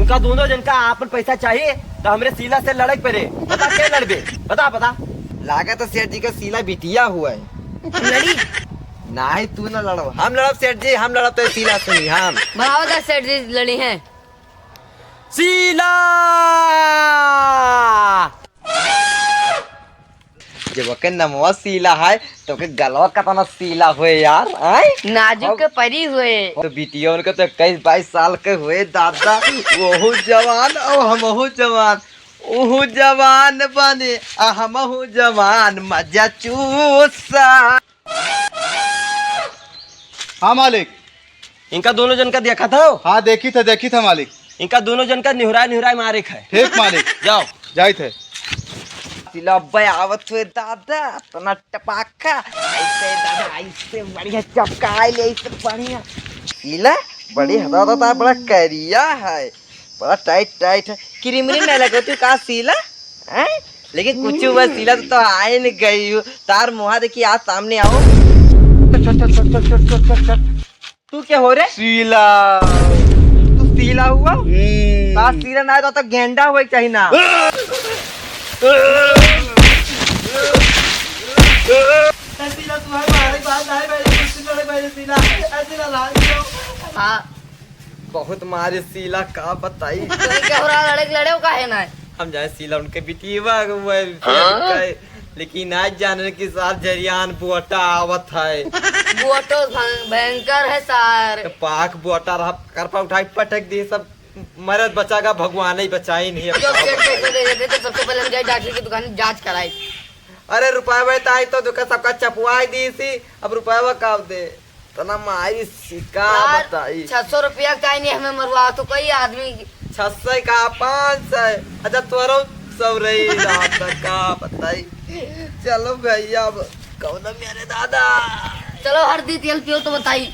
इनका दोनों जन का आपन पैसा चाहिए तो हमरे सीला से लड़क पड़े। बता क्या लड़बे, बता बता। लागत है सेठ जी का सीला बिटिया हुआ है। लड़ी नहीं तू ना लड़ो, हम लड़ब सेठ जी, हम लड़ब तो सीला से ही हम। बराबर का सेठ जी लड़ी है। सीला जब के नमवा सीला है तो के गलवा कतना सीला हुए यार। आय नाजुक के परी हुए। तो बिटिया उनके तो 21-22 साल के हुए दादा। वहु जवान और हमहु जवान, ओहु जवान बने हमहु जवान, मजा चूसा। हाँ मालिक। इनका दोनों जन का देखा था। हाँ देखी था मालिक। इनका दोनों जन का निहुराए मारे है। ठीक मालिक। जाओ जाए थे। सीला आवत हुए दादा तना टपाका ऐसे दादा ऐसे बढ़िया चपकाए ले ऐसे बढ़िया सीला बड़ी हदा होता है, बड़ा करिया है, बड़ा टाइट है। क्रीम नहीं लगे तू का सीला है, लेकिन कुछ बस सीला तो आए नहीं गई हूँ। तार मुहा देखी आज सामने आओ। तू क्या हो रे? सीला। तू सीला हुआ? तार सीला ना तो गेंडा हुआ चाहिए ना। हाँ बहुत मारे सीला का बताई। तो क्या हो रहा लड़े हो का है ना। हम जाए सीला उनके बिटिया हुआ, लेकिन आज जाने के साथ जरियान बुआटा आवत है। बुआटो भयंकर है सार। पाक बुआटा रहा करपा उठाई पटक दी, सब मरद बचा का भगवान ही बचाई नहीं। जो सेठ पैसे दे देते तो सबसे पहले हम जाए डॉक्टर की दुकान में जांच कराई। अरे रुपया बताई तो दुकान सबका चपवाई दी सी, अब रुपया का दे तना मारी सिका बताई। 600 रुपया का नहीं हमें मरवा तो कोई आदमी 600 का 500। अच्छा तोरो सब रही रात का बताई। चलो भैया अब कौन मेरे दादा। चलो हर दी तेल पियो तो बताई।